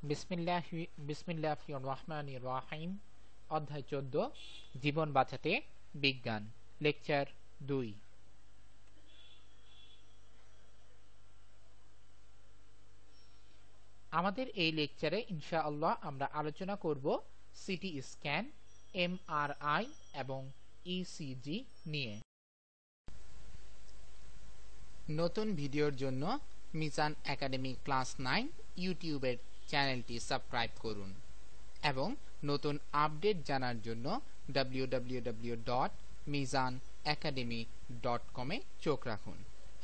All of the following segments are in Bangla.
বিসমিল্লাহির রহমানির রহিম। অধ্যায় 14, জীবন বাঁচাতে বিজ্ঞান। লেকচার 2। আমাদের এই লেকচারে ইনশাআল্লাহ আমরা আলোচনা করব সিটি স্ক্যান, এমআরআই এবং ইসিজি নিয়ে। নতুন ভিডিওর জন্য মিজান একাডেমি ক্লাস 9 ইউটিউবের চ্যানেলটি সাবস্ক্রাইব করুন এবং নতুন আপডেট জানার জন্য www.mizanacademy.com এ চোখ রাখুন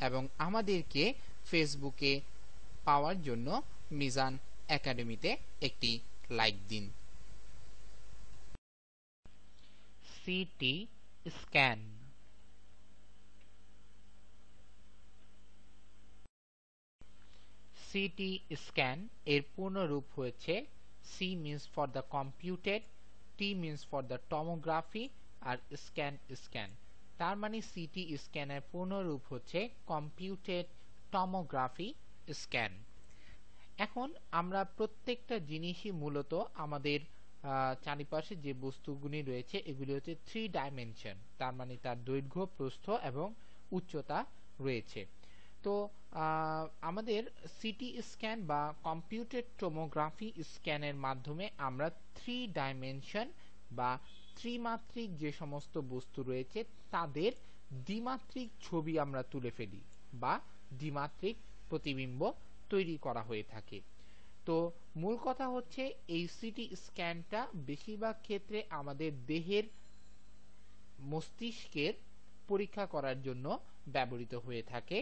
এবং আমাদেরকে ফেসবুকে পাওয়ার জন্য মিজান একাডেমিতে একটি লাইক দিন। CT scan. সিটি স্ক্যান এর পূর্ণ রূপ হয়েছে C means for the computed, T means for the tomography আর স্ক্যান। তার মানে সিটি স্ক্যানের পূর্ণ রূপ হচ্ছে কম্পিউটেড টমোগ্রাফি স্ক্যান। এখন আমরা প্রত্যেকটা জিনিসই মূলত আমাদের চারিপাশে যে বস্তুগুলি রয়েছে এগুলি হচ্ছে 3 ডাইমেনশন, তার মানে তার দৈর্ঘ্য, প্রস্থ এবং উচ্চতা রয়েছে। তো আমাদের সিটি স্ক্যান বা কম্পিউটেড টোমোগ্রাফি স্ক্যানের মাধ্যমে আমরা 3 ডাইমেনশন বা ত্রিমাত্রিক যে সমস্ত বস্তু রয়েছে তাদের দ্বিমাত্রিক ছবি আমরা তুলে ফেলি বা দ্বিমাত্রিক প্রতিবিম্ব তৈরি করা হয়ে থাকে। তো মূল কথা হচ্ছে এই সিটি স্ক্যানটা বেশিরভাগ ক্ষেত্রে আমাদের দেহের মস্তিষ্কের পরীক্ষা করার জন্য ব্যবহৃত হয়ে থাকে।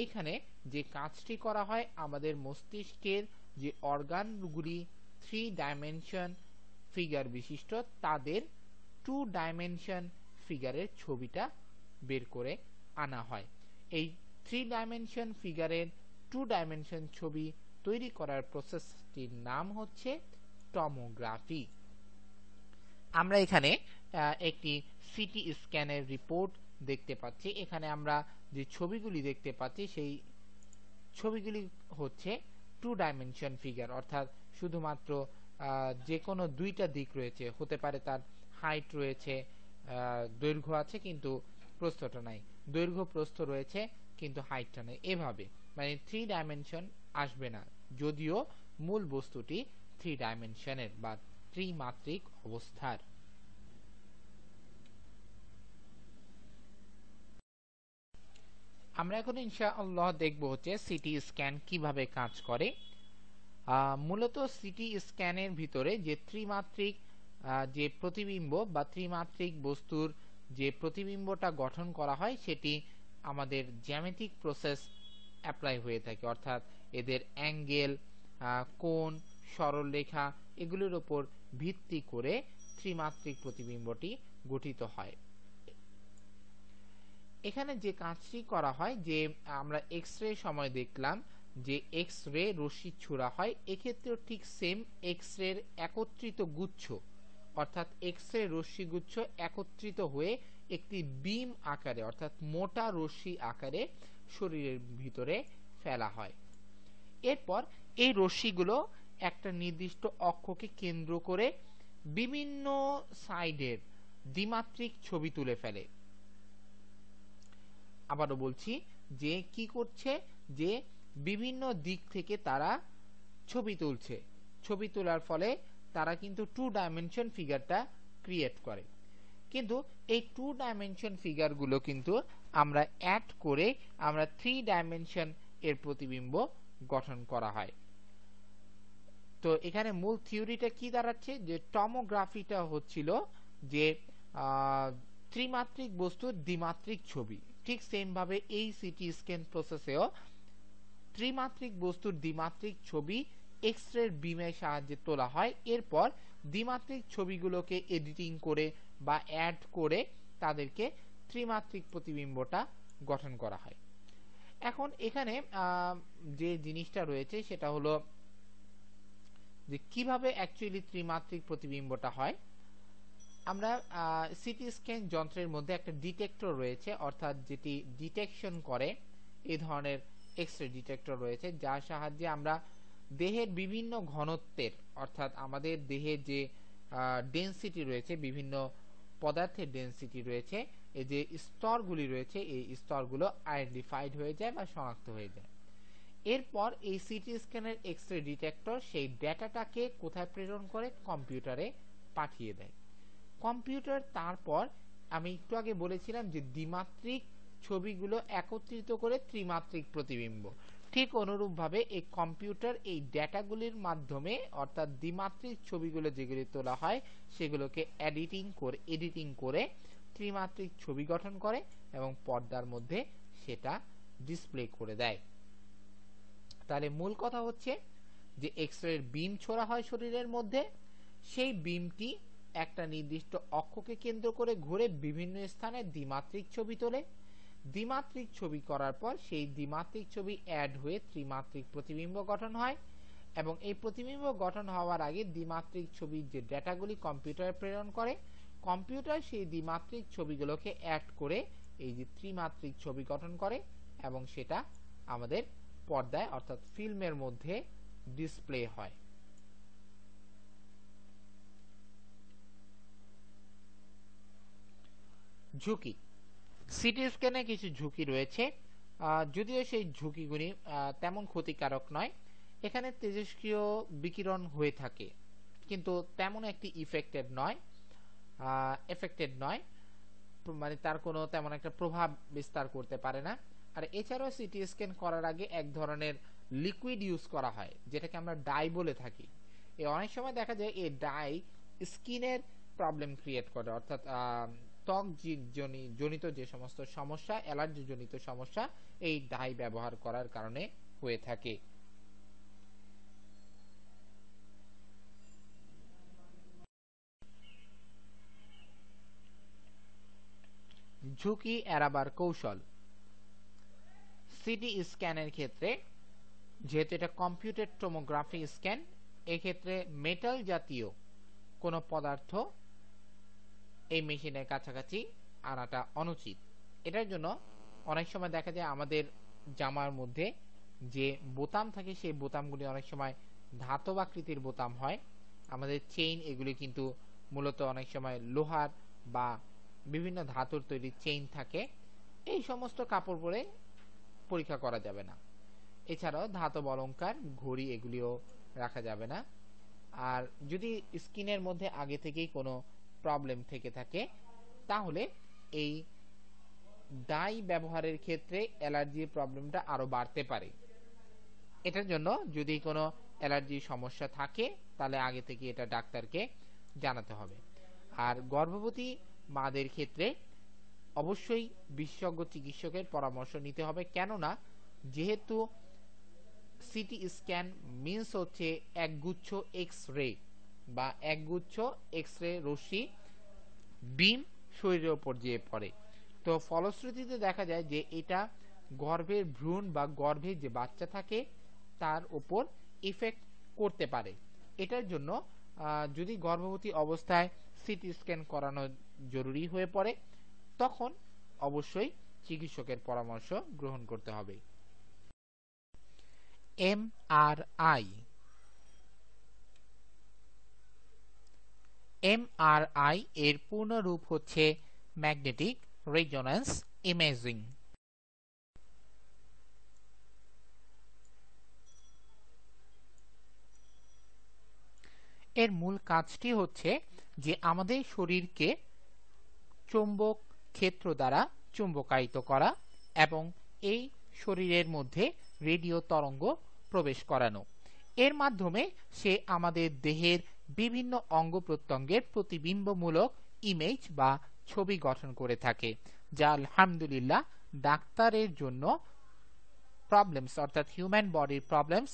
এখানে যে কাজটি করা হয় আমাদের মস্তিষ্কের যে অর্গানগুলি 3 ডাইমেনশন ফিগার বিশিষ্ট তাদের 2 ডাইমেনশন ফিগারের ছবিটা বের করে আনা হয়। এই 3 ডাইমেনশন ফিগারের 2 ডাইমেনশন ছবি তৈরি করার প্রসেসটির নাম হচ্ছে টমোগ্রাফি। আমরা এখানে একটি সিটি স্ক্যানের রিপোর্ট দেখতে পাচ্ছি। এখানে আমরা যে ছবিগুলি দেখতে পাচ্ছি সেই ছবিগুলি হচ্ছে 2 ডাইমেনশন ফিগার, অর্থাৎ শুধুমাত্র যে কোনো দুইটা দিক রয়েছে, হতে পারে তার হাইট রয়েছে, দৈর্ঘ্য আছে কিন্তু প্রস্থটা নাই, দৈর্ঘ্য প্রস্থ রয়েছে কিন্তু হাইটটা নেই, এভাবে মানে 3 ডাইমেনশন আসবে না, যদিও মূল বস্তুটি 3 ডাইমেনশনের বা ত্রিমাত্রিক অবস্থার। আমরা এখন ইনশাআল্লাহ দেখব হচ্ছে সিটি স্ক্যান কিভাবে কাজ করে। মূলত সিটি স্ক্যানের ভিতরে যে ত্রিমাত্রিক যে প্রতিবিম্ব বা ত্রিমাত্রিক বস্তুর যে প্রতিবিম্বটা গঠন করা হয় সেটি আমাদের জ্যামিতিক প্রসেস অ্যাপ্লাই হয়ে থাকে, অর্থাৎ এদের অ্যাঙ্গেল, কোণ, সরলরেখা এগুলোর উপর ভিত্তি করে ত্রিমাত্রিক প্রতিবিম্বটি গঠিত হয়। এখানে যে কাজটি করা হয়, যে আমরা এক্স রে সময় দেখলাম যে এক্স রে রশ্মি ছোড়া হয়, এক্ষেত্রেও ঠিক সেম এক্স রের একত্রিত গুচ্ছ, অর্থাৎ এক্স রে রশ্মিগুচ্ছ একত্রিত হয়ে একটি বিম আকারে অর্থাৎ মোটা রশ্মি আকারে শরীরের ভিতরে ফেলা হয়। এরপর এই রশ্মিগুলো একটা নির্দিষ্ট অক্ষকে কেন্দ্র করে বিভিন্ন সাইডের দ্বিমাত্রিক ছবি তুলে ফেলে। আবারও বলছি যে কি করছে, যে বিভিন্ন দিক থেকে তারা ছবি তুলছে, ছবি তোলার ফলে তারা কিন্তু 2 ডাইমেনশন ফিগারটা ক্রিয়েট করে। কিন্তু এই 2 ডাইমেনশন ফিগারগুলো কিন্তু আমরা অ্যাড করে আমরা 3 ডাইমেনশন এর প্রতিবিম্ব গঠন করা হয়। তো এখানে মূল থিওরিটা কি দাঁড়াচ্ছে, যে টমোগ্রাফিটা হচ্ছিল যে ত্রিমাত্রিক বস্তুর দ্বিমাত্রিক ছবি, ঠিক সেম ভাবে এই সিটি স্ক্যান প্রসেসেও ত্রিমাত্রিক বস্তুর দ্বিমাত্রিক ছবি এক্স রে বিমের সাহায্যে তোলা হয়। এরপর দ্বিমাত্রিক ছবিগুলোকে এডিটিং করে বা অ্যাড করে তাদেরকে ত্রিমাত্রিক প্রতিবিম্বটা গঠন করা হয়। এখন এখানে যে জিনিসটা রয়েছে সেটা হলো যে কিভাবে অ্যাকচুয়ালি ত্রিমাত্রিক প্রতিবিম্বটা হয়। আমরা সিটি স্ক্যান যন্ত্রের মধ্যে একটা ডিটেক্টর রয়েছে, অর্থাৎ যেটি ডিটেকশন করে এই ধরনের এক্স রে ডিটেক্টর রয়েছে, যার সাহায্যে আমরা দেহের বিভিন্ন ঘনত্বের অর্থাৎ আমাদের দেহের যে ডেনসিটি রয়েছে, বিভিন্ন পদার্থের ডেনসিটি রয়েছে, এই যে স্তরগুলি রয়েছে এই স্তরগুলো আইডেন্টিফাইড হয়ে যায় বা শনাক্ত হয়ে যায়। এরপর এই সিটি স্ক্যানের এক্স-রে ডিটেক্টর সেই ডেটাটাকে কোথায় প্রেরণ করে? কম্পিউটারে পাঠিয়ে দেয়। কম্পিউটার তারপর আমি একটু আগে বলেছিলাম যে দ্বিমাত্রিক ছবিগুলো একত্রিত করে ত্রিমাত্রিক প্রতিবিম্ব, ঠিক অনুরূপভাবে এই কম্পিউটার এই ডেটাগুলির মাধ্যমে অর্থাৎ দ্বিমাত্রিক ছবিগুলো যেগুলি তোলা হয় সেগুলোকে এডিটিং করে ত্রিমাত্রিক ছবি গঠন করে এবং পর্দার মধ্যে সেটা ডিসপ্লে করে দেয়। তাহলে মূল কথা হচ্ছে যে এক্স-রের বিম ছোড়া হয় শরীরের মধ্যে, সেই বিমটি একটা নির্দিষ্ট অক্ষকে কেন্দ্র করে ঘুরে বিভিন্ন স্থানে দ্বিমাত্রিক ছবি তোলে। দ্বিমাত্রিক ছবি করার পর সেই দ্বিমাত্রিক ছবি অ্যাড হয়ে ত্রিমাত্রিক প্রতিবিম্ব গঠন হয় এবং এই প্রতিবিম্ব গঠন হওয়ার আগে দ্বিমাত্রিক ছবির যে ডেটাগুলি কম্পিউটারে প্রেরণ করে, কম্পিউটার সেই দ্বিমাত্রিক ছবিগুলোকে অ্যাড করে এই যে ত্রিমাত্রিক ছবি গঠন করে এবং সেটা আমাদের পর্দায় অর্থাৎ ফিল্মের মধ্যে ডিসপ্লে হয়। ঝুঁকি, সিটি স্ক্যানে কিছু ঝুঁকি রয়েছে, যদিও সেই ঝুঁকিগুলি তেমন ক্ষতিকারক নয়। এখানে তেজস্ক্রিয় বিকিরণ হয়ে থাকে কিন্তু তেমন একটি এফেক্টেড নয়, মানে তার কোনো তেমন একটা প্রভাব বিস্তার করতে পারে না। আর এছাড়াও সিটি স্ক্যান করার আগে এক ধরনের লিকুইড ইউজ করা হয় যেটাকে আমরা ডাই বলে থাকি। অনেক সময় দেখা যায় এই ডাই স্কিনের প্রবলেম ক্রিয়েট করে, অর্থাৎ ত্বক জনিত যে সমস্ত সমস্যা, অ্যালার্জি জনিত সমস্যা এই ডাই ব্যবহার করার কারণে হয়ে থাকে। ঝুঁকি এড়াবার কৌশল। সিটি স্ক্যানের ক্ষেত্রে যেহেতু এটা কম্পিউটার টোমোগ্রাফি স্ক্যান, এক্ষেত্রে মেটাল জাতীয় কোনো পদার্থ এই মেশিনের কাছাকাছি আনাটা অনুচিত। এটার জন্য অনেক সময় দেখা যায় আমাদের জামার মধ্যে যে বোতাম থাকে সেই বোতামগুলি অনেক সময় ধাতব আকৃতির বোতাম হয়। আমাদের চেইন এগুলি কিন্তু মূলত অনেক সময় লোহার বা বিভিন্ন ধাতুর তৈরি চেইন থাকে। এই সমস্ত কাপড় পরে পরীক্ষা করা যাবে না। এছাড়াও ধাতব অলংকার, ঘড়ি এগুলিও রাখা যাবে না। আর যদি স্কিনের মধ্যে আগে থেকেই কোনো প্রবলেম থেকে থাকে তাহলে এই ডাই ব্যবহারের ক্ষেত্রে অ্যালার্জির প্রবলেমটা আরো বাড়তে পারে। এটার জন্য যদি কোনো অ্যালার্জির সমস্যা থাকে তাহলে আগে থেকে এটা ডাক্তারকে জানাতে হবে। আর গর্ভবতী মাদের ক্ষেত্রে অবশ্যই বিশেষজ্ঞ চিকিৎসকের পরামর্শ নিতে হবে, কেননা যেহেতু সিটি স্ক্যান মিন্স হচ্ছে একগুচ্ছ এক্স-রে বা একগুচ্ছ এক্স-রে রশ্মি বিম শরীরের উপর দিয়ে পড়ে। তো ফলশ্রুতিতে দেখা যায় যে এটা গর্ভের ভ্রূণ বা গর্ভে যে বাচ্চা থাকে তার উপর ইফেক্ট করতে পারে। এটার জন্য যদি গর্ভবতী অবস্থায় সিটি স্ক্যান করানো জরুরি হয়ে পড়ে তখন অবশ্যই চিকিৎসকের পরামর্শ গ্রহণ করতে হবে। এমআরআই। এমআরআই এর পূর্ণ রূপ হচ্ছে ম্যাগনেটিক রেজোন্যান্স ইমেজিং। এর মূল কাজটি হচ্ছে যে আমাদের শরীরকে চৌম্বক ক্ষেত্র দ্বারা চুম্বকায়িত করা এবং এই শরীরের মধ্যে রেডিও তরঙ্গ প্রবেশ করানো। এর মাধ্যমে সে আমাদের দেহের বিভিন্ন অঙ্গ প্রত্যঙ্গের প্রতিবিম্বমূলক ইমেজ বা ছবি গঠন করে থাকে, যা আলহামদুলিল্লাহ ডাক্তারের জন্য প্রবলেমস অর্থাৎ হিউম্যান বডির প্রবলেমস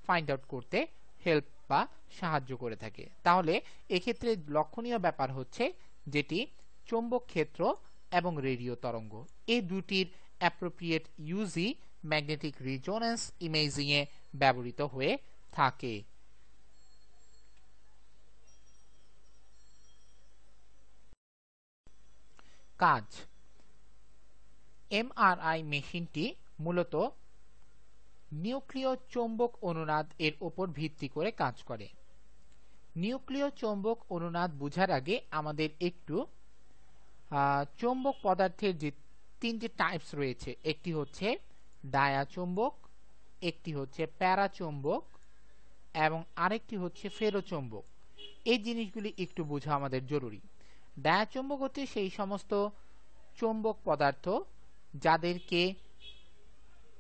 ফাইন্ড আউট করতে হেল্প বা সাহায্য করে থাকে। তাহলে এক্ষেত্রে লক্ষণীয় ব্যাপার হচ্ছে যেটি চৌম্বক ক্ষেত্র এবং রেডিও তরঙ্গ এই দুটির অ্যাপ্রোপ্রিয়েট ইউজই ম্যাগনেটিক রেজোন্যান্স ইমেজিং এ ব্যবহৃত হয়ে থাকে। কাজ। এমআরআই মেশিনটি মূলত নিউক্লিয় চৌম্বক অনুনাদ এর উপর ভিত্তি করে কাজ করে। নিউক্লিয় চৌম্বক অনুনাদ বোঝার আগে আমাদের একটু চৌম্বক পদার্থের যে তিনটি টাইপস রয়েছে, একটি হচ্ছে ডায়াচৌম্বক, একটি হচ্ছে প্যারাচৌম্বক এবং আরেকটি হচ্ছে ফেরোচৌম্বক। এই জিনিসগুলি একটু বোঝা আমাদের জরুরি। ডায়াচৌম্বক হচ্ছে সেই সমস্ত চৌম্বক পদার্থ যাদেরকে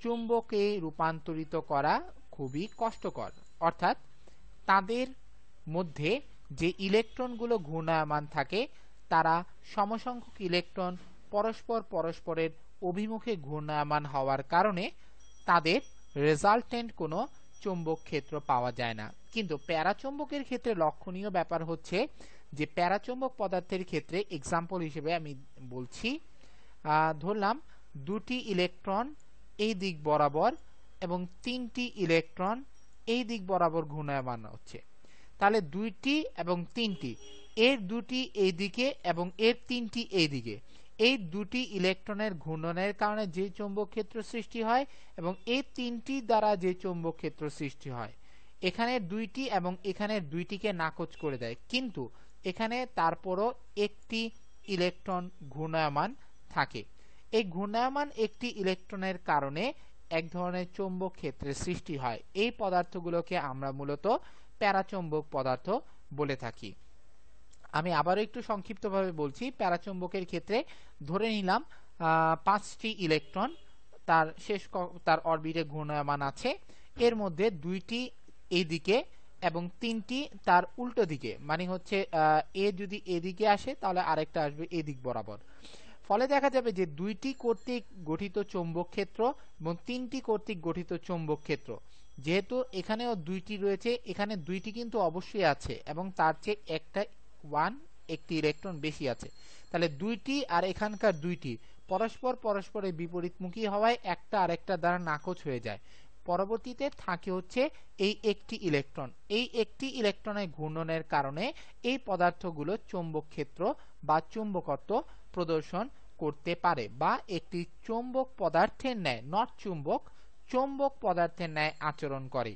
চুম্বকে রূপান্তরিত করা খুবই কষ্টকর, অর্থাৎ তাদের মধ্যে যে ইলেকট্রনগুলো ঘূর্ণায়মান থাকে তারা সমসংখ্যক ইলেকট্রন পরস্পরের অভিমুখে ঘূর্ণায়মান হওয়ার কারণে তাদের রেজাল্টেন্ট কোনো চৌম্বক ক্ষেত্র পাওয়া যায় না। কিন্তু প্যারাচৌম্বকের ক্ষেত্রে লক্ষণীয় ব্যাপার হচ্ছে যে প্যারাচৌম্বক পদার্থের ক্ষেত্রে এক্সাম্পল হিসেবে আমি বলছি, ধরলাম দুটি ইলেকট্রন এই দিক বরাবর এবং তিনটি ইলেকট্রন এই দিক বরাবর ঘূর্ণায়মান হচ্ছে, তাহলে দুইটি এবং তিনটি, এর দুটি এই দিকে এবং এর তিনটি এই দিকে, এই দুটি ইলেকট্রনের ঘূর্ণনের কারণে যে চৌম্বক ক্ষেত্র সৃষ্টি হয় এবং এই তিনটি দ্বারা যে চৌম্বক ক্ষেত্র সৃষ্টি হয়, এখানে দুইটি এবং এখানের দুইটিকে নাকচ করে দেয়, কিন্তু এখানে তারপরও একটি ইলেকট্রন ঘূর্ণায়মান থাকে। এই ঘূর্ণায়মান একটি ইলেকট্রনের কারণে এক ধরনের চৌম্বক ক্ষেত্রের সৃষ্টি হয়। এই পদার্থগুলোকে আমরা মূলত প্যারাচৌম্বক পদার্থ বলে থাকি। আমি আবারও একটু সংক্ষিপ্তভাবে বলছি। প্যারাচৌম্বকের ক্ষেত্রে ধরে নিলাম 5টি ইলেকট্রন তার অরবিটে ঘূর্ণায়মান আছে, এর মধ্যে দুইটি এই দিকে এবং তিনটি তার উল্টো দিকে, মানে হচ্ছে এ যদি এদিকে আসে তাহলে আরেকটা আসবে এদিক বরাবর। ফলে দেখা যাবে যে দুইটি কর্তৃক গঠিত চৌম্বক ক্ষেত্র এবং তিনটি কর্তৃক গঠিত চৌম্বক ক্ষেত্র, যেহেতু এখানেও দুইটি রয়েছে, এখানে দুইটি কিন্তু অবশ্যই আছে এবং তার চেয়ে একটি ইলেকট্রন বেশি আছে, তাহলে দুইটি আর এখানকার দুইটি পরস্পরের বিপরীতমুখী হওয়ায় একটা আরেকটা দ্বারা নাকচ হয়ে যায়। পরবর্তীতে থাকে হচ্ছে এই একটি ইলেকট্রন, এই একটি ইলেকট্রনের ঘূর্ণনের কারণে এই পদার্থগুলো চৌম্বক ক্ষেত্র বা চুম্বকত্ব প্রদর্শন করতে পারে বা একটি চৌম্বক পদার্থের ন্যায়, নট চুম্বক, চৌম্বক পদার্থের ন্যায় আচরণ করে।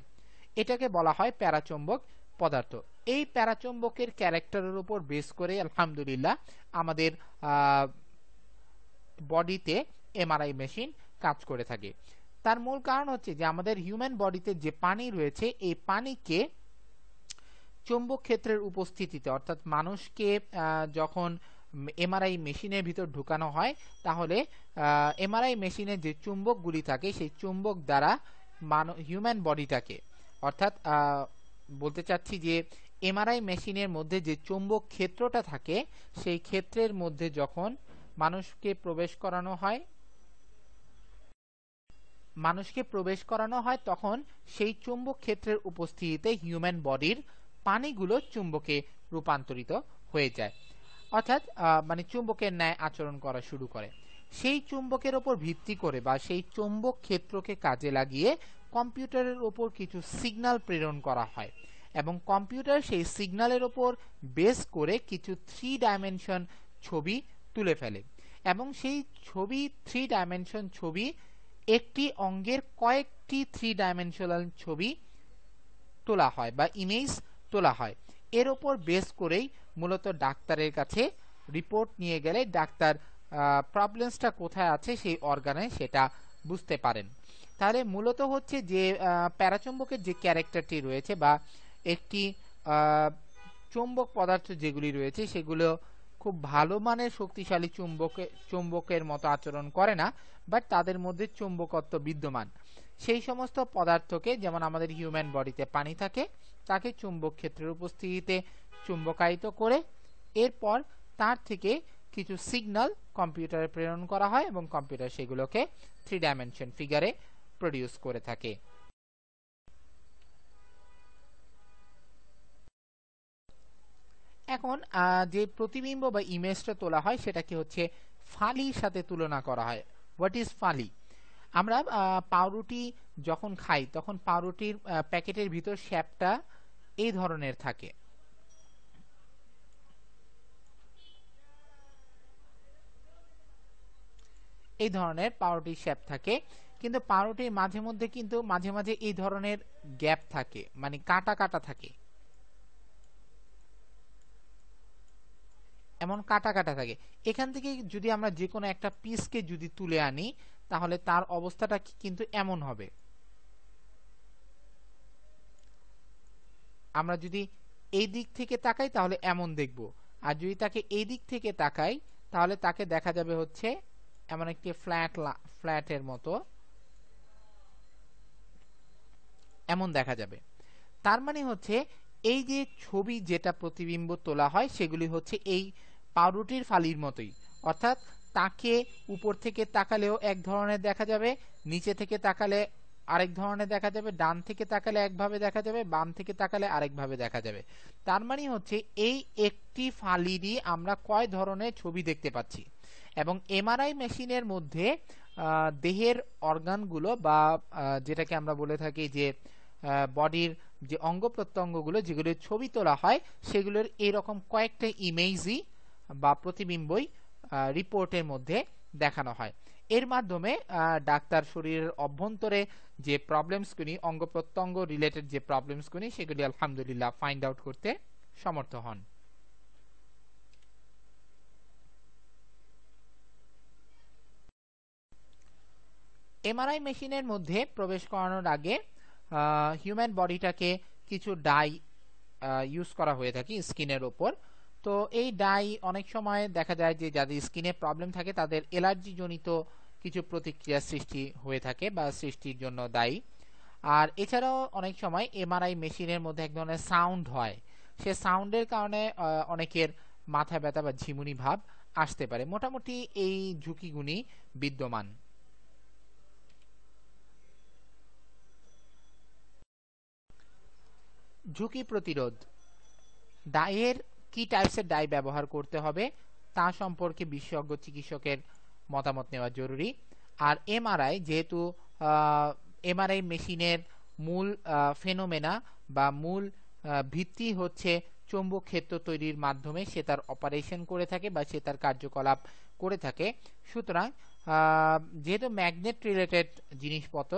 এটাকে বলা হয় প্যারাচৌম্বক পদার্থ। এই প্যারাচৌম্বকের ক্যারেক্টারের উপর বেস করে আলহামদুলিল্লাহ আমাদের বডিতে এমআরআই মেশিন কাজ করে থাকে। তার মূল কারণ হচ্ছে যে আমাদের হিউম্যান বডিতে যে পানি রয়েছে, এই পানিকে চৌম্বক ক্ষেত্রের উপস্থিতিতে, অর্থাৎ মানুষকে যখন এমআরআই মেশিনের ভিতর ঢুকানো হয় তাহলে এমআরআই মেশিনে যে চুম্বকগুলি থাকে সেই চুম্বক দ্বারা হিউম্যান বডিটাকে, অর্থাৎ বলতে চাচ্ছি যে এমআরআই মেশিনের মধ্যে যে চৌম্বক ক্ষেত্রটা থাকে সেই ক্ষেত্রের মধ্যে যখন মানুষকে প্রবেশ করানো হয় তখন সেই চৌম্বক ক্ষেত্রের উপস্থিতিতে হিউম্যান বডির পানিগুলো চুম্বকে রূপান্তরিত হয়ে যায়, অর্থাৎ মানে চুম্বকের ন্যায় আচরণ করা শুরু করে। সেই চুম্বকের উপর ভিত্তি করে বা সেই চৌম্বক ক্ষেত্রকে কাজে লাগিয়ে কম্পিউটারের উপর কিছু সিগন্যাল প্রেরণ করা হয় এবং কম্পিউটার সেই সিগন্যালের উপর বেস করে কিছু 3 ডাইমেনশন ছবি তুলে ফেলে এবং সেই ছবি 3 ডাইমেনশন ছবি একটি অঙ্গের কয়েকটি 3 ডাইমেনশনাল ছবি তোলা হয় বা ইমেজ তোলা হয়। এর উপর বেস করেই মূলত ডাক্তারের কাছে রিপোর্ট নিয়ে গেলে ডাক্তার প্রবলেমসটা কোথায় আছে সেই অর্গানে সেটা বুঝতে পারেন। তাহলে মূলত হচ্ছে যে প্যারাচৌম্বকের যে ক্যারেক্টারটি রয়েছে বা একটি চৌম্বক পদার্থ যেগুলি রয়েছে সেগুলো খুব ভালো মানের শক্তিশালী চুম্বকের মতো আচরণ করে না, বাট তাদের মধ্যে চুম্বকত্ব বিদ্যমান। সেই সমস্ত পদার্থকে, যেমন আমাদের হিউম্যান বডিতে পানি থাকে, তাকে চুম্বক ক্ষেত্রের উপস্থিতিতে চুম্বকায়িত করে এরপর তার থেকে কিছু সিগন্যাল কম্পিউটারে প্রেরণ করা হয় এবং কম্পিউটার সেগুলোকে 3 ডাইমেনশন ফিগারে প্রডিউস করে থাকে। এখন যে প্রতিবিম্ব বা ইমেজটা তোলা হয় সেটাকে হচ্ছে ফালির সাথে তুলনা করা হয়। হোয়াট ইজ ফালি? আমরা পাউরুটি যখন খাই তখন পাউরুটির প্যাকেটের ভিতর শেপটা এই ধরনের থাকে, এই ধরনের পাউরুটির শেপ থাকে। কিন্তু পাউরুটির মাঝে মধ্যে কিন্তু মাঝে মাঝে এই ধরনের গ্যাপ থাকে, মানে কাটা কাটা থাকে, এমন কাটা কাটা থাকে। এখান থেকে যদি আমরা যে কোনো একটা পিসকে যদি তুলে আনি তাহলে তার অবস্থাটা কিন্তু এমন হবে। আমরা যদি এই দিক থেকে তাকাই তাহলে এমন দেখব, আর যদি তাকে এই দিক থেকে তাকাই তাহলে তাকে দেখা যাবে হচ্ছে এমন একটি ফ্ল্যাটের মতো এমন দেখা যাবে। তার মানে হচ্ছে এই যে ছবি যেটা প্রতিবিম্ব তোলা হয় সেগুলি হচ্ছে এই পাউরুটির ফালির মতোই, অর্থাৎ তাকে উপর থেকে তাকালেও এক ধরনের দেখা যাবে, নিচে থেকে তাকালে আরেক ধরনের দেখা যাবে, ডান থেকে তাকালে একভাবে দেখা যাবে, বাম থেকে তাকালে আরেকভাবে দেখা যাবে। তার মানে হচ্ছে এই একটি ফালিরই আমরা কয় ধরনের ছবি দেখতে পাচ্ছি। এবং এমআরআই মেশিনের মধ্যে দেহের অর্গানগুলো বা যেটাকে আমরা বলে থাকি যে বডির যে অঙ্গ প্রত্যঙ্গগুলো যেগুলোর ছবি তোলা হয় সেগুলোর এরকম কয়েকটা ইমেজই বা প্রতিবিম্বই রিপোর্টের মধ্যে দেখানো হয়। এর মাধ্যমে ডাক্তার শরীরের অভ্যন্তরে যে প্রবলেমসগুলি, অঙ্গ প্রত্যঙ্গ রিলেটেড যে প্রবলেমসগুলি, সেগুলি আলহামদুলিল্লাহ ফাইন্ড আউট করতে সমর্থ হন। এমআরআই মেশিনের মধ্যে প্রবেশ করানোর আগে হিউম্যান বডিটাকে কিছু ডাই ইউজ করা হয়ে থাকে স্কিনের উপর। তো এই ডাই অনেক সময় দেখা যায় যে যাদের স্কিনে প্রবলেম থাকে তাদের অ্যালার্জি জনিত কিছু প্রতিক্রিয়া সৃষ্টি হয়ে থাকে বা সৃষ্টির জন্য দায়ী। আর এছাড়াও অনেক সময় এমআরআই মেশিনের মধ্যে এক ধরনের সাউন্ড হয়, সে সাউন্ডের কারণে অনেকের মাথা ব্যথা বা ঝিমুনি ভাব আসতে পারে। মোটামুটি এই ঝুঁকিগুলি বিদ্যমান। ঝুঁকি প্রতিরোধ, ডাইয়ের কি টাইপসের ডাই ব্যবহার করতে হবে তা সম্পর্কে বিশেষজ্ঞ চিকিৎসকের মতামত নেওয়া জরুরি। আর এমআরআই, যেহেতু এমআরআই মেশিনের মূল ফেনোমেনা বা মূল ভিত্তি হচ্ছে চৌম্বক ক্ষেত্র তৈরির মাধ্যমে সে তার অপারেশন করে থাকে বা সে তার কার্যকলাপ করে থাকে, সুতরাং যেহেতু ম্যাগনেট রিলেটেড জিনিসপত্র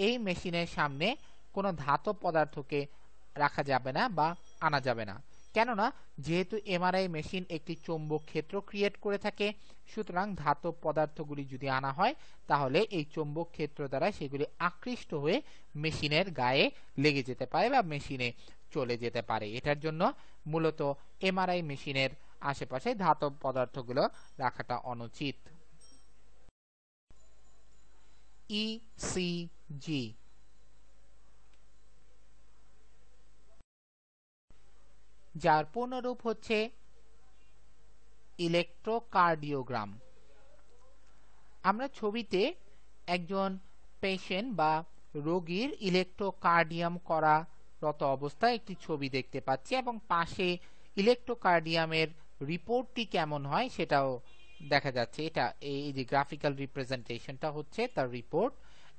এই মেশিনের সামনে কোনো ধাতব পদার্থকে রাখা যাবে না বা আনা যাবে না, কেননা যেহেতু এমআরআই মেশিন একটি চৌম্বক ক্ষেত্র ক্রিয়েট করে থাকে, সুতরাং ধাতব পদার্থগুলি যদি আনা হয় তাহলে এই চৌম্বক ক্ষেত্র দ্বারা সেগুলি আকৃষ্ট হয়ে মেশিনের গায়ে লেগে যেতে পারে বা মেশিনে চলে যেতে পারে। এটার জন্য মূলত এমআরআই মেশিনের আশেপাশে ধাতব পদার্থগুলো রাখাটা অনুচিত। ইসিজি, যার পূর্ণরূপ হচ্ছে ইলেকট্রোকার্ডিওগ্রাম। আমরা ছবিতে একজন পেশেন্ট বা রোগীর ইলেকট্রোকার্ডিয়াম করারত অবস্থায় একটি ছবি দেখতে পাচ্ছি এবং পাশে ইলেকট্রোকার্ডিয়ামের রিপোর্টটি কেমন হয় সেটাও দেখা যাচ্ছে। এটা এই যে গ্রাফিক্যাল রিপ্রেজেন্টেশনটা হচ্ছে তার রিপোর্ট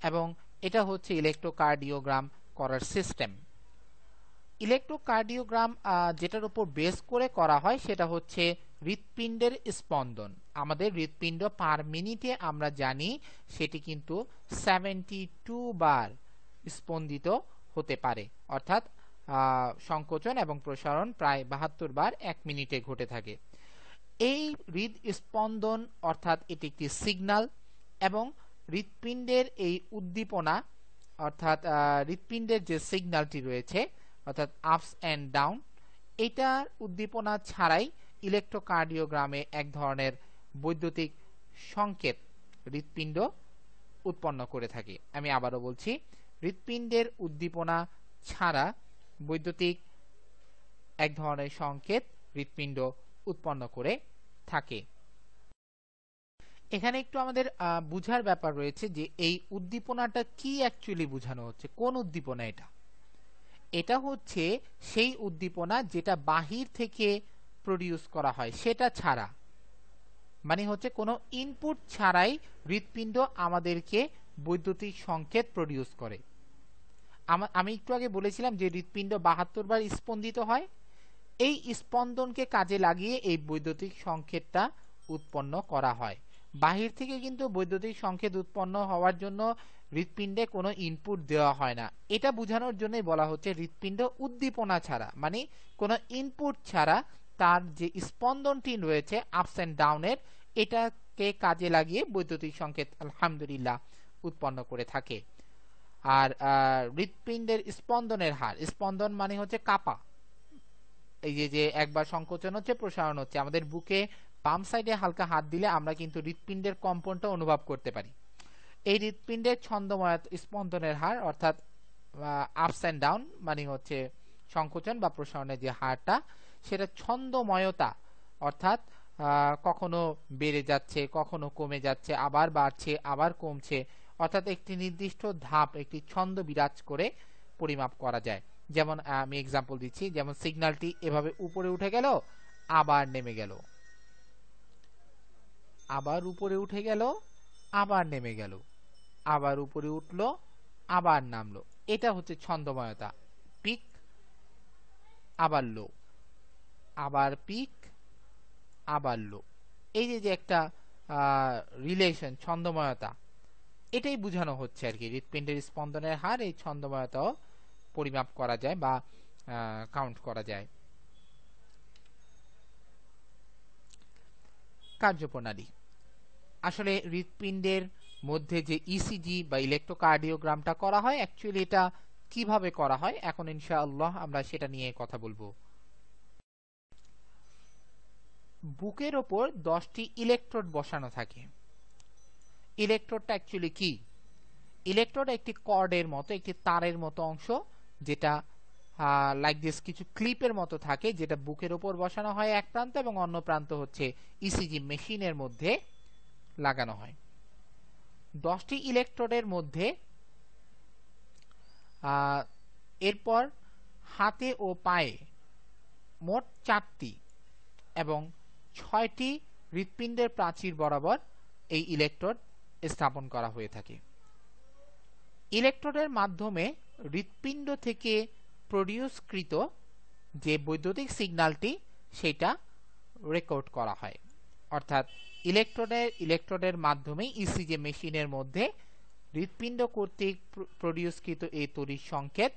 এবং এটা হচ্ছে ইলেকট্রোকার্ডিওগ্রাম করার সিস্টেম। ইলেকট্রোকার্ডিওগ্রাম যেটার উপর বেস করে করা হয় সেটা হচ্ছে হৃৎপিণ্ডের স্পন্দন। আমাদের হৃৎপিণ্ড পার মিনিটে আমরা জানি সেটি কিন্তু 72 বার স্পন্দিত হতে পারে, অর্থাৎ সংকোচন এবং প্রসারণ প্রায় 72 বার এক মিনিটে ঘটে থাকে। এই হৃদস্পন্দন অর্থাৎ এটি একটি সিগন্যাল এবং হৃৎপিণ্ডের এই উদ্দীপনা অর্থাৎ হৃৎপিণ্ডের যে সিগন্যালটি রয়েছে অর্থাৎ আপস এন্ড ডাউন, এটার উদ্দীপনা ছাড়াই ইলেকট্রোকার্ডিওগ্রামে এক ধরনের বৈদ্যুতিক সংকেত হৃৎপিণ্ড উৎপন্ন করে থাকে। আমি আবারও বলছি, হৃৎপিণ্ডের উদ্দীপনা ছাড়া বৈদ্যুতিক এক ধরনের সংকেত হৃৎপিণ্ড উৎপন্ন করে থাকে। এখানে একটু আমাদের বুঝার ব্যাপার রয়েছে যে এই উদ্দীপনাটা কি অ্যাকচুয়ালি বোঝানো হচ্ছে, কোন উদ্দীপনা এটা। এটা হচ্ছে সেই উদ্দীপনা যেটা বাহির থেকে প্রডিউস করা হয় সেটা ছাড়া, মানে হচ্ছে কোনো ইনপুট ছাড়াই হৃৎপিণ্ড আমাদেরকে বৈদ্যুতিক সংকেত প্রডিউস করে। আমি একটু আগে বলেছিলাম যে হৃৎপিণ্ড 72 বার স্পন্দিত হয়, এই স্পন্দনকে কাজে লাগিয়ে এই বৈদ্যুতিক সংকেতটা উৎপন্ন করা হয়। বাহির থেকে কিন্তু বৈদ্যুতিক সংকেত উৎপন্ন হওয়ার জন্য হৃৎপিণ্ডে কোনো ইনপুট দেওয়া হয় না। এটা বোঝানোর জন্যই বলা হচ্ছে হৃৎপিণ্ড উদ্দীপনা ছাড়া, মানে কোনো ইনপুট ছাড়া তার যে স্পন্দনটি রয়েছে আপস এন্ড ডাউনের, এটাকে কাজে লাগিয়ে বৈদ্যুতিক সংকেত আলহামদুলিল্লাহ উৎপন্ন করে থাকে। আর হৃৎপিণ্ডের স্পন্দনের হার, স্পন্দন মানে হচ্ছে কাঁপা, এই যে একবার সংকোচন হচ্ছে প্রসারণ হচ্ছে, আমাদের বুকে বাম সাইডে হালকা হাত দিলে আমরা কিন্তু হৃৎপিণ্ডের কম্পনটা অনুভব করতে পারি। এই হৃৎপিণ্ডের ছন্দময় স্পন্দনের হার অর্থাৎ আপস এন্ড ডাউন মানে হচ্ছে সংকোচন বা প্রসারণের যে হারটা, সেটা ছন্দময়তা অর্থাৎ কখনো বেড়ে যাচ্ছে, কখনো কমে যাচ্ছে, আবার বাড়ছে, আবার কমছে, অর্থাৎ একটি নির্দিষ্ট ধাপ, একটি ছন্দ বিরাজ করে পরিমাপ করা যায়। যেমন আমি এক্সাম্পল দিচ্ছি, যেমন সিগন্যালটি এভাবে উপরে উঠে গেল, আবার নেমে গেল, আবার উপরে উঠে গেল, আবার নেমে গেল, আবার উপরে উঠলো, আবার নামলো। এটা হচ্ছে ছন্দময়তা। পিক, আবার লো, আবার পিক, আবার লো, এই যে একটা রিলেশন, ছন্দময়তা, এটাই বোঝানো হচ্ছে আর কি। হৃৎপিণ্ডের স্পন্দনের হার, এই ছন্দময়তাও পরিমাপ করা যায় বা কাউন্ট করা যায়। কার্যপ্রণালী, আসলে হৃৎপিণ্ডের মধ্যে যে ইসিজি বা ইলেকট্রোকার্ডিওগ্রামটা করা হয়, অ্যাকচুয়ালি এটা কিভাবে করা হয় এখন ইনশাআল্লাহ আমরা সেটা নিয়ে কথা বলবো। বুকের ওপর 10টি ইলেকট্রোড বসানো থাকে। ইলেকট্রোডটা অ্যাকচুয়ালি কি? ইলেকট্রোড একটি কর্ডের মতো, একটি তারের মতো অংশ, যেটা লাইক দিস কিছু ক্লিপের মতো থাকে, যেটা বুকের ওপর বসানো হয় এক প্রান্ত, এবং অন্য প্রান্ত হচ্ছে ইসিজি মেশিনের মধ্যে লাগানো হয়। 10টি ইলেকট্রোডের মধ্যে এরপর হাতে ও পায়ে মোট 4টি এবং 6টি হৃৎপিণ্ডের প্রাচীর বরাবর এই ইলেকট্রোড স্থাপন করা হয়ে থাকে। ইলেকট্রোডের মাধ্যমে হৃৎপিণ্ড থেকে প্রডিউসকৃত যে বৈদ্যুতিক সিগন্যালটি সেটা রেকর্ড করা হয়, অর্থাৎ ইলেকট্রোডের মাধ্যমে ইসিজি মেশিনের মধ্যে হৃৎপিণ্ড কর্তৃক প্রডিউসকৃত এই তড়িৎ সংকেত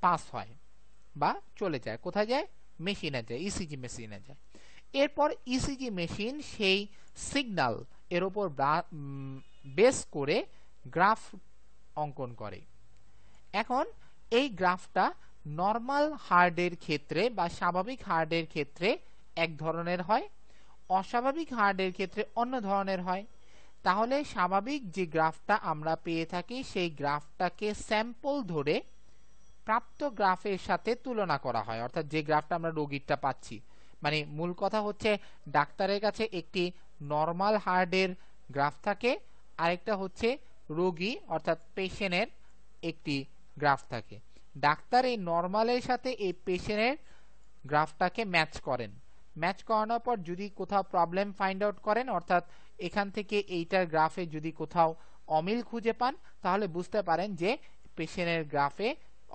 পাস হয় বা চলে যায়। কোথায় যায়? মেশিনে যায়, ইসিজি মেশিনে যায়। এরপর ইসিজি মেশিন সেই সিগন্যাল এর উপর বেস করে গ্রাফ অঙ্কন করে। এখন এই গ্রাফটা নরমাল হার্টের ক্ষেত্রে বা স্বাভাবিক হার্টের ক্ষেত্রে এক ধরনের হয়, অস্বাভাবিক হার্টের ক্ষেত্রে অন্য ধরনের হয়। তাহলে স্বাভাবিক যে গ্রাফটা আমরা পেয়ে থাকি, সেই গ্রাফটাকে স্যাম্পল ধরে প্রাপ্ত গ্রাফের সাথে তুলনা করা হয়, অর্থাৎ যে গ্রাফটা আমরা রোগীরটা পাচ্ছি, মানে মূল কথা হচ্ছে ডাক্তারের কাছে একটি নরমাল হার্টের গ্রাফ থাকে, আরেকটা হচ্ছে রোগী অর্থাৎ পেশেন্টের একটি গ্রাফ থাকে। ডাক্তার এই নরমালের সাথে এই পেশেন্টের গ্রাফটাকে ম্যাচ করেন। ম্যাচ করানোর পর যদি কোথাও প্রবলেম ফাইন্ড আউট করেন, অর্থাৎ এখান থেকে এইটার গ্রাফে যদি কোথাও অমিল খুঁজে পান, তাহলে বুঝতে পারেন যে পেশেন্টের গ্রাফে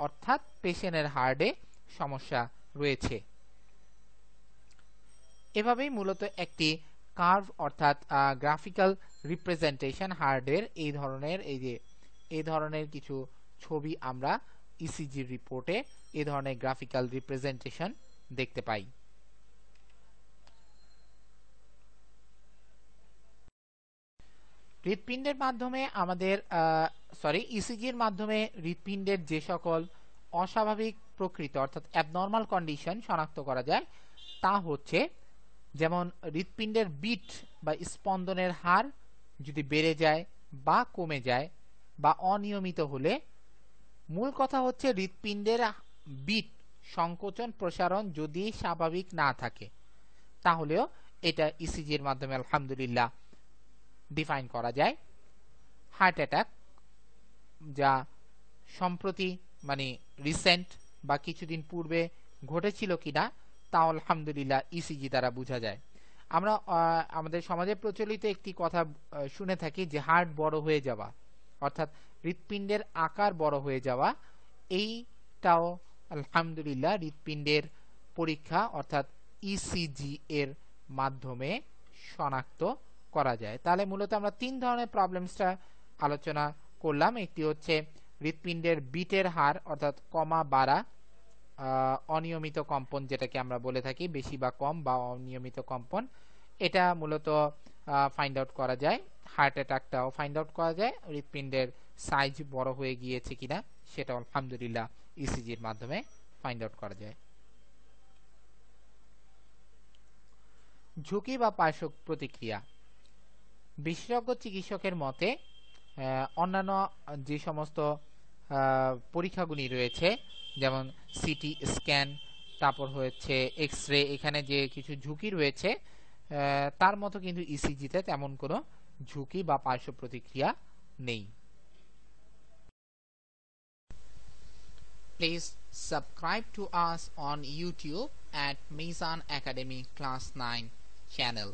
অর্থাৎ পেশেন্টের হার্টে সমস্যা রয়েছে। এভাবেই মূলত একটি কার্ভ অর্থাৎ গ্রাফিক্যাল রিপ্রেজেন্টেশন হার্টের এই ধরনের কিছু ছবি আমরা ইসিজি রিপোর্টে এই ধরনের গ্রাফিক্যাল রিপ্রেজেন্টেশন দেখতে পাই। হৃৎপিণ্ডের মাধ্যমে ইসিজির মাধ্যমে হৃৎপিণ্ডের যে সকল অস্বাভাবিক প্রকৃতি অর্থাৎ অ্যাবনর্মাল কন্ডিশন শনাক্ত করা যায়, তা হচ্ছে যেমন হৃৎপিণ্ডের বিট বা স্পন্দনের হার যদি বেড়ে যায় বা কমে যায় বা অনিয়মিত হলে, মূল কথা হচ্ছে হৃৎপিণ্ডের বিট সংকোচন প্রসারণ যদি স্বাভাবিক না থাকে, তাহলেও এটা ইসিজির মাধ্যমে আলহামদুলিল্লাহ ডিফাইন করা যায়। হার্ট অ্যাটাক যা সম্প্রতি মানে রিসেন্ট বা কিছুদিন পূর্বে ঘটেছিল কিনা তা আলহামদুলিল্লাহ ইসিজি দ্বারা বোঝা যায়। আমরা আমাদের সমাজে প্রচলিত একটি কথা শুনে থাকি যে হার্ট বড় হয়ে যাওয়া অর্থাৎ হৃৎপিণ্ডের আকার বড় হয়ে যাওয়া, এইটাও আলহামদুলিল্লাহ হৃৎপিণ্ডের পরীক্ষা অর্থাৎ ইসিজি এর মাধ্যমে শনাক্ত করা যায়। তাহলে মূলত আমরা তিন ধরনের প্রবলেমসটা আলোচনা করলাম। একটি হচ্ছে হৃৎপিণ্ডের বিটের হার অর্থাৎ কমা বাড়া, অনিয়মিত কম্পন যেটাকে আমরা বলে থাকি, বেশি বা কম বা অনিয়মিত কম্পন, এটা মূলত ফাইন্ড আউট করা যায়। হার্ট অ্যাটাকটাও ফাইন্ড আউট করা যায়। হৃৎপিণ্ডের সাইজ বড় হয়ে গিয়েছে কিনা সেটা আলহামদুলিল্লাহ ইসিজির মাধ্যমে ফাইন্ড আউট করা যায়। ঝুঁকি বা পার্শ্ব প্রতিক্রিয়া। বিশেষজ্ঞ চিকিৎসকের মতে অন্যান্য যে সমস্ত পরীক্ষাগুলি রয়েছে যেমন সিটি স্ক্যান, তারপর হচ্ছে এক্স রে, এখানে যে কিছু ঝুঁকি রয়েছে তার মতো কিন্তু ইসিজিতে তেমন কোনো ঝুঁকি বা পার্শ্ব প্রতিক্রিয়া নেই। Please subscribe to us on YouTube at Mizan Academy Class 9 channel.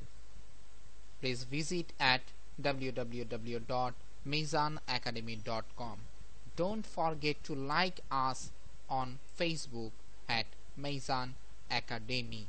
Please visit at www.mizanacademy.com. Don't forget to like us on Facebook at Mizan Academy.